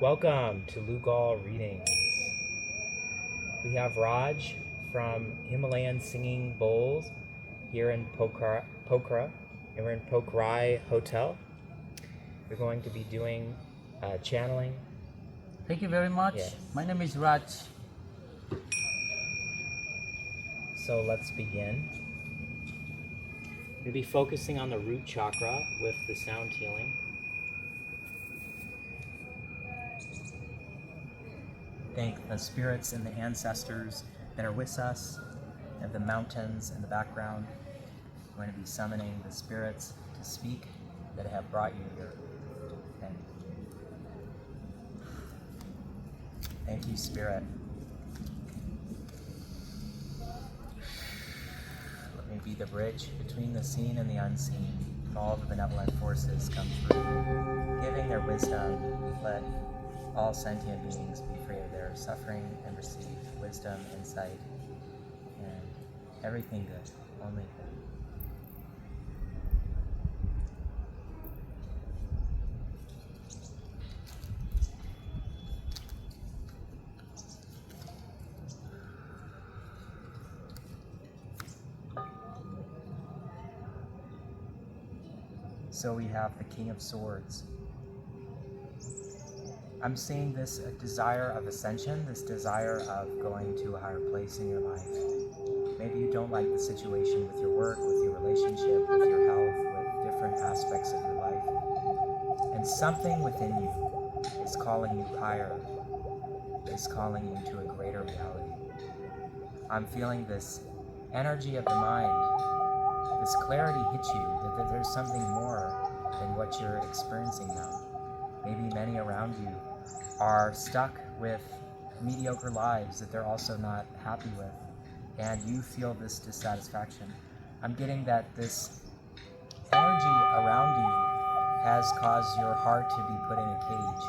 Welcome to Lugal Readings. We have Raj from Himalayan Singing Bowls here in Pokhara, and we're in Pokhara Hotel. We're going to be doing channeling. Thank you very much. Yes. My name is Raj. So let's begin. We'll be focusing on the root chakra with the sound healing. Thank the spirits and the ancestors that are with us, and the mountains in the background. We're going to be summoning the spirits to speak that have brought you here. Okay. Thank you, Spirit. Let me be the bridge between the seen and the unseen. All the benevolent forces come through, giving their wisdom. Let all sentient beings be free of their suffering and receive wisdom, insight, and everything good, only good. So we have the King of Swords. I'm seeing this desire of ascension, this desire of going to a higher place in your life. Maybe you don't like the situation with your work, with your relationship, with your health, with different aspects of your life. And something within you is calling you higher, is calling you to a greater reality. I'm feeling this energy of the mind, this clarity hits you, that there's something more than what you're experiencing now. Maybe many around you are stuck with mediocre lives that they're also not happy with, and you feel this dissatisfaction. I'm getting that this energy around you has caused your heart to be put in a cage.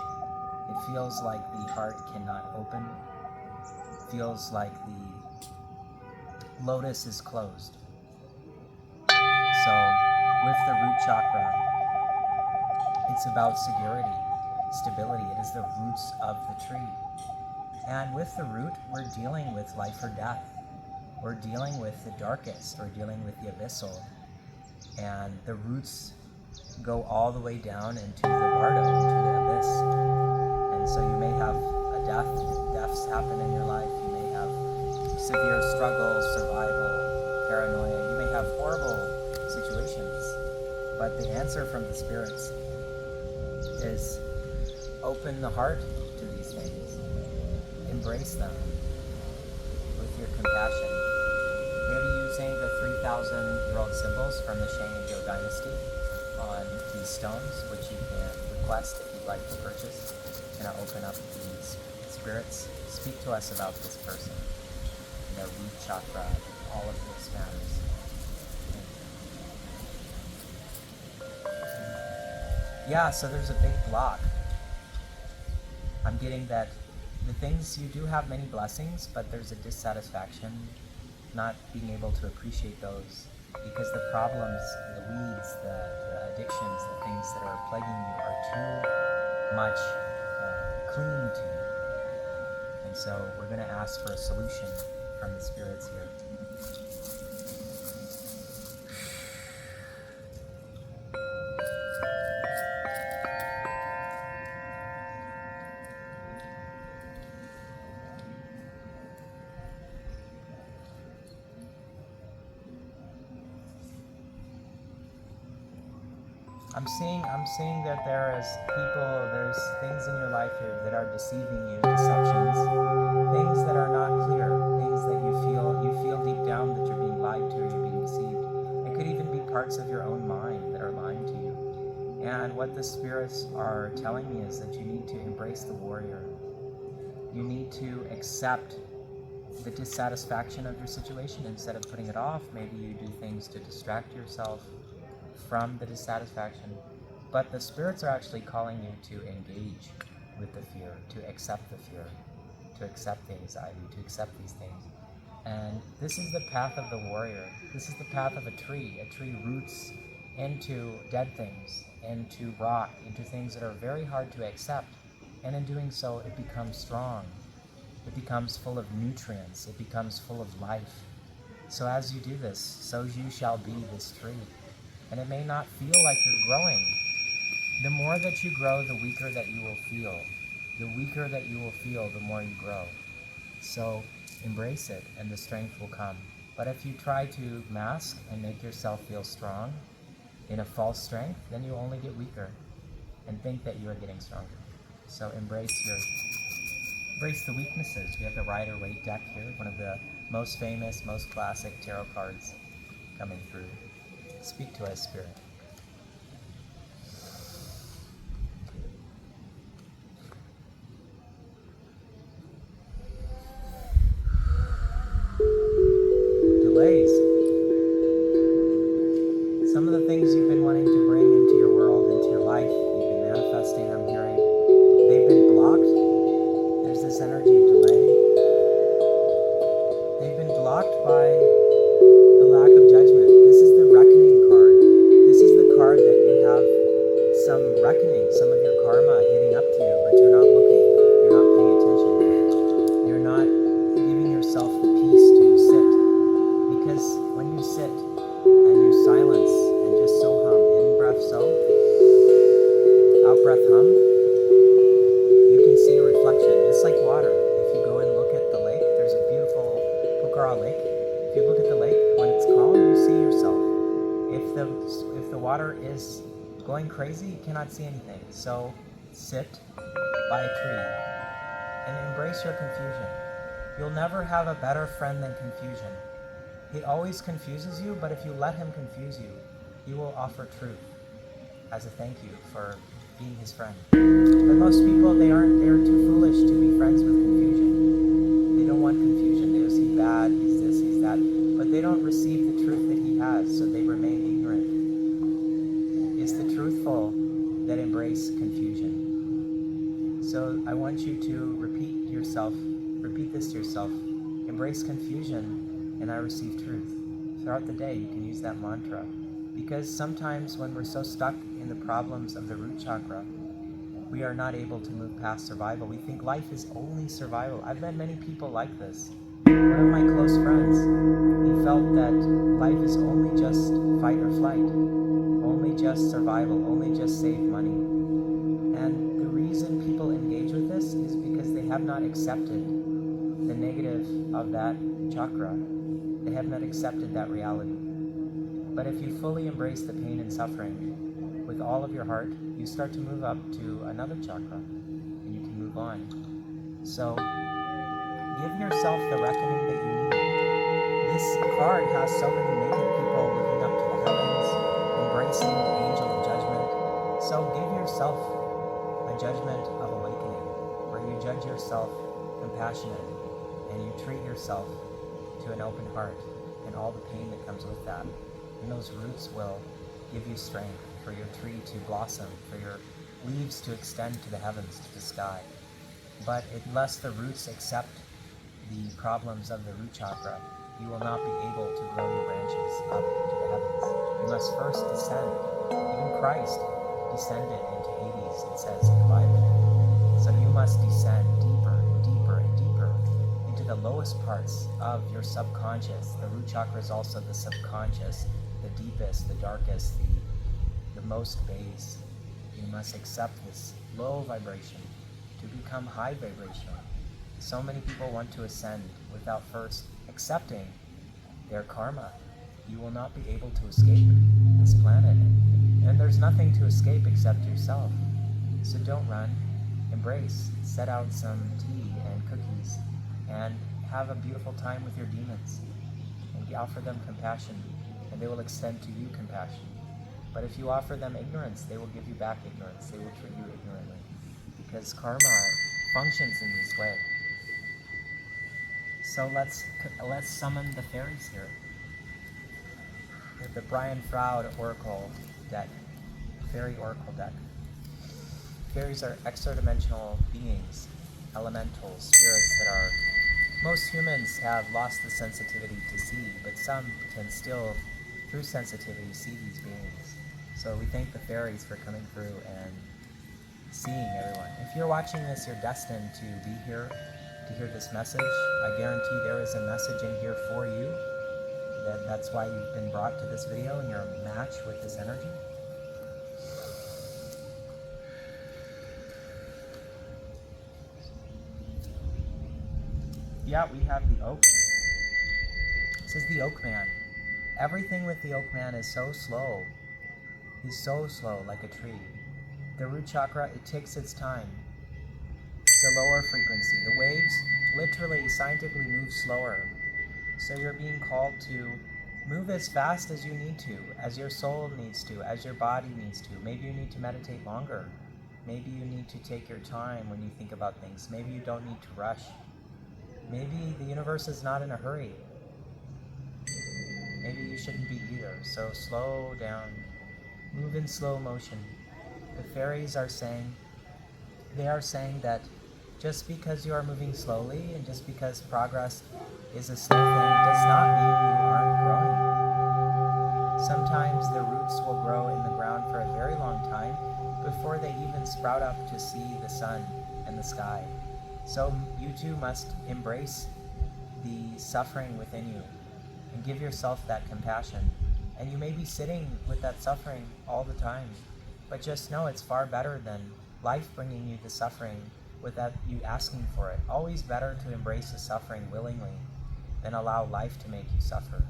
It feels like the heart cannot open. It feels like the lotus is closed. So with the root chakra, it's about security, stability. It is the roots of the tree. And with the root, we're dealing with life or death. We're dealing with the darkest. We're dealing with the abyssal. And the roots go all the way down into the bardo, into the abyss. And so you may have a deaths happen in your life. You may have severe struggle, survival, paranoia. You may have horrible situations. But the answer from the spirits is open the heart to these things. Embrace them with your compassion. Maybe using the 3,000-year-old symbols from the Shenango dynasty on these stones, which you can request if you'd like to purchase. And I'll open up these spirits. Speak to us about this person, their root chakra, all of this matters. Yeah, so there's a big block. I'm getting that the things, you do have many blessings, but there's a dissatisfaction, not being able to appreciate those, because the problems, the weeds, the addictions, the things that are plaguing you are too much clinging to you. And so we're going to ask for a solution from the spirits here. I'm seeing that there's things in your life here that are deceiving you, deceptions, things that are not clear, things that you feel deep down that you're being lied to or you're being deceived. It could even be parts of your own mind that are lying to you. And what the spirits are telling me is that you need to embrace the warrior. You need to accept the dissatisfaction of your situation. Instead of putting it off, maybe you do things to distract yourself from the dissatisfaction. But the spirits are actually calling you to engage with the fear, to accept the fear, to accept the anxiety, to accept these things. And this is the path of the warrior. This is the path of a tree. A tree roots into dead things, into rock, into things that are very hard to accept. And in doing so, it becomes strong. It becomes full of nutrients. It becomes full of life. So as you do this, so you shall be this tree. And it may not feel like you're growing. The more that you grow, the weaker that you will feel. The weaker that you will feel, the more you grow. So embrace it, and the strength will come. But if you try to mask and make yourself feel strong in a false strength, then you only get weaker and think that you are getting stronger. So embrace the weaknesses. We have the Rider-Waite deck here, one of the most famous, most classic tarot cards coming through. Speak to us, Spirit. Delays. Some of the things you've been wanting to bring into your world, into your life, you've been manifesting, I'm hearing, they've been blocked. There's this energy of delay. They've been blocked by the lack of judgment. This is the reckoning card. This is the card that you have some reckoning, some of your karma hitting up to you, but you're not looking. You're not paying attention. You're not giving yourself the peace to sit. Because when you sit and you silence and just so hum, in breath so, out breath hum, you can see a reflection. It's like water. If you go and look at the lake, there's a beautiful pokhara lake. If you look at the lake, when it's calm, you see yourself. If the water is going crazy, you cannot see anything. So sit by a tree and embrace your confusion. You'll never have a better friend than confusion. He always confuses you, but if you let him confuse you, he will offer truth as a thank you for being his friend. But most people, they're too foolish to be friends with confusion. They don't want confusion. They just see bad, he's this, he's that. But they don't receive the truth that he has, so they remain ignorant. It's the truthful that embrace confusion. So I want you to repeat this to yourself. Embrace confusion, and I receive truth. Throughout the day, you can use that mantra. Because sometimes when we're so stuck in the problems of the root chakra, we are not able to move past survival. We think life is only survival. I've met many people like this. One of my close friends, he felt that life is only just fight or flight, only just survival, only just save money. And the reason people engage with this is because they have not accepted the negative of that chakra. They have not accepted that reality. But if you fully embrace the pain and suffering with all of your heart, you start to move up to another chakra, and you can move on. So give yourself the reckoning that you need. This card has so many naked people looking up to the heavens, embracing the angel of judgment. So give yourself a judgment of awakening, where you judge yourself compassionate, and you treat yourself to an open heart and all the pain that comes with that. And those roots will give you strength for your tree to blossom, for your leaves to extend to the heavens, to the sky. But unless the roots accept the problems of the root chakra, you will not be able to grow your branches up into the heavens. You must first descend. Even Christ descended into Hades, it says in the Bible. So you must descend deeper and deeper and deeper into the lowest parts of your subconscious. The root chakra is also the subconscious, the deepest, the darkest, the most base. You must accept this low vibration to become high vibrational. So many people want to ascend without first accepting their karma. You will not be able to escape this planet. And there's nothing to escape except yourself. So don't run. Embrace. Set out some tea and cookies and have a beautiful time with your demons. And offer them compassion, and they will extend to you compassion. But if you offer them ignorance, they will give you back ignorance. They will treat you ignorantly. Because karma functions in this way. So let's summon the fairies here. We have the Brian Froud Oracle deck, Fairy Oracle deck. Fairies are extra-dimensional beings, elementals, spirits that are... Most humans have lost the sensitivity to see, but some can still, through sensitivity, see these beings. So we thank the fairies for coming through and seeing everyone. If you're watching this, you're destined to be here to hear this message. I guarantee there is a message in here for you. That's why you've been brought to this video and you're a match with this energy. Yeah, we have the oak. This is the oak man. Everything with the oak man is so slow. He's so slow, like a tree. The root chakra, it takes its time. It's a lower frequency. The waves literally, scientifically move slower. So you're being called to move as fast as you need to, as your soul needs to, as your body needs to. Maybe you need to meditate longer. Maybe you need to take your time when you think about things. Maybe you don't need to rush. Maybe the universe is not in a hurry. Maybe you shouldn't be either. So slow down. Move in slow motion. The fairies are saying, they are saying that just because you are moving slowly and just because progress is a slow thing does not mean you aren't growing. Sometimes the roots will grow in the ground for a very long time before they even sprout up to see the sun and the sky. So you too must embrace the suffering within you and give yourself that compassion. And you may be sitting with that suffering all the time, but just know it's far better than life bringing you the suffering without you asking for it. Always better to embrace the suffering willingly than allow life to make you suffer.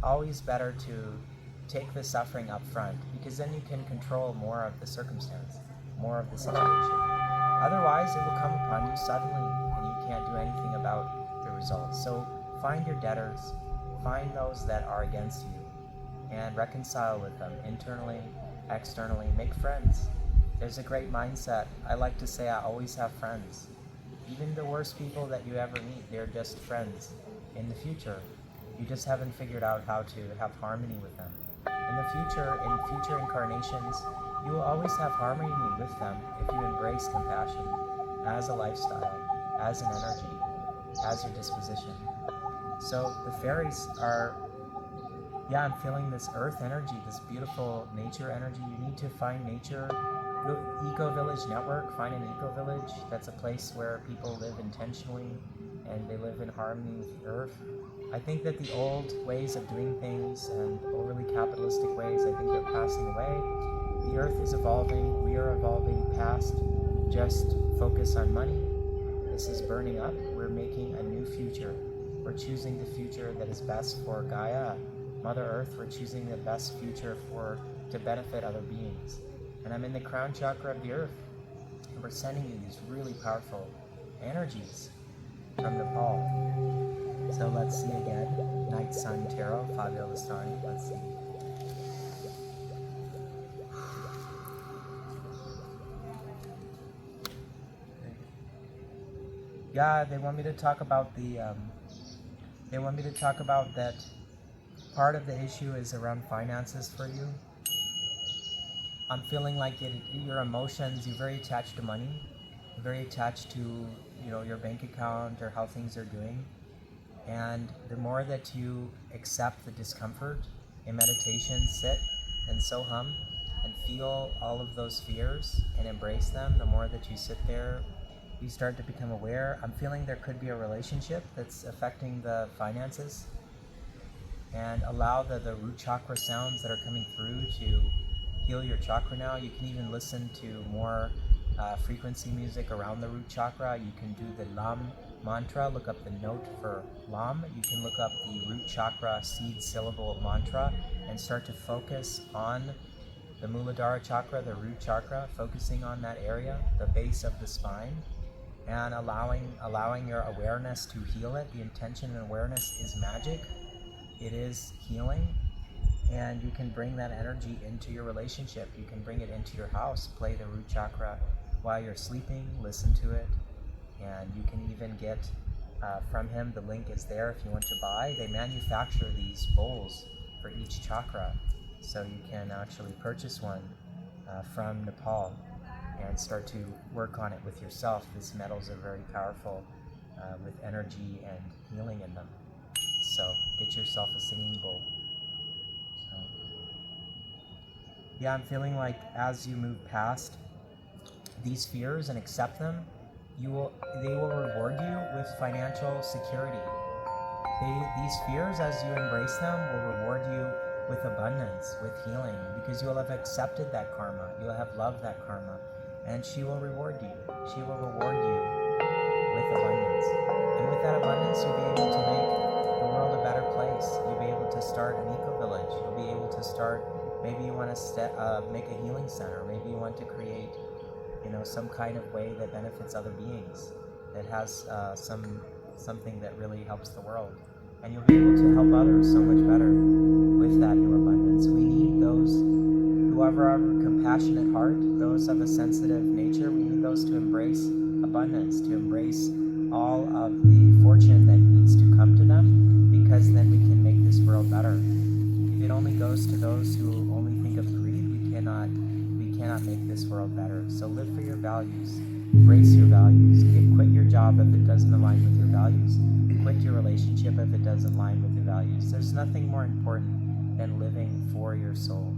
Always better to take the suffering up front, because then you can control more of the circumstance, more of the situation. Otherwise, it will come upon you suddenly, and you can't do anything about the results. So find your debtors, find those that are against you, and reconcile with them internally, externally. Make friends. There's a great mindset. I like to say I always have friends. Even the worst people that you ever meet, they're just friends. In the future, you just haven't figured out how to have harmony with them. In the future, in future incarnations, you will always have harmony with them if you embrace compassion as a lifestyle, as an energy, as your disposition. So the fairies are, yeah, I'm feeling this earth energy, this beautiful nature energy. You need to find nature. Eco-village network, find an eco-village. That's a place where people live intentionally and they live in harmony with the earth. I think that the old ways of doing things and overly capitalistic ways, I think they're passing away. The earth is evolving, we are evolving past just focus on money. This is burning up. We're making a new future. We're choosing the future that is best for Gaia, Mother Earth. We're choosing the best future to benefit other beings. And I'm in the crown chakra of the earth. And we're sending you these really powerful energies from Nepal. So let's see again. Night Sun Tarot, Fabio Listani. Let's see. Yeah, they want me to talk about that part of the issue is around finances for you. I'm feeling like your emotions, you're very attached to money, very attached to, your bank account or how things are doing. And the more that you accept the discomfort in meditation, sit and so hum and feel all of those fears and embrace them, the more that you sit there, you start to become aware. I'm feeling there could be a relationship that's affecting the finances, and allow the root chakra sounds that are coming through to heal your chakra now. You can even listen to more frequency music around the root chakra. You can do the Lam mantra, look up the note for Lam. You can look up the root chakra seed syllable mantra and start to focus on the Muladhara chakra, the root chakra, focusing on that area, the base of the spine, and allowing your awareness to heal it. The intention and awareness is magic. It is healing. And you can bring that energy into your relationship. You can bring it into your house. Play the root chakra while you're sleeping. Listen to it. And you can even get from him, the link is there if you want to buy. They manufacture these bowls for each chakra. So you can actually purchase one from Nepal and start to work on it with yourself. These metals are very powerful with energy and healing in them. So get yourself a singing bowl. Yeah, I'm feeling like as you move past these fears and accept them, they will reward you with financial security. These fears, as you embrace them, will reward you with abundance, with healing, because you will have accepted that karma. You will have loved that karma, and she will reward you. She will reward you with abundance. And with that abundance, you'll be able to make the world a better place. You'll be able to start an eco-village. You'll be able to start, maybe you want to make a healing center. Maybe you want to create, some kind of way that benefits other beings, that has something that really helps the world. And you'll be able to help others so much better with that new abundance. We need those who have a compassionate heart, those of a sensitive nature. We need those to embrace abundance, to embrace all of the fortune that needs to come to them, because then we can make this world better. If it only goes to those who only think of greed, we cannot make this world better. So live for your values, embrace your values, quit your job if it doesn't align with your values, quit your relationship if it doesn't align with your values. There's nothing more important than living for your soul.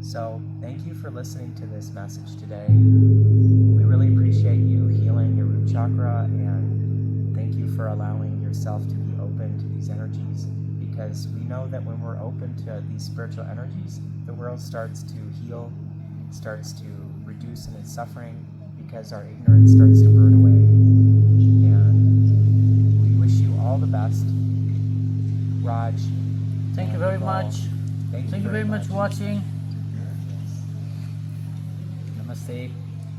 So thank you for listening to this message today. We really appreciate you healing your root chakra, and thank you for allowing yourself to be open to these energies, because we know that when we're open to these spiritual energies, the world starts to heal, starts to reduce in its suffering, because our ignorance starts to burn away. And we wish you all the best. Raj. Thank you very much. Thank you very much for watching. Namaste.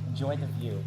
Enjoy the view.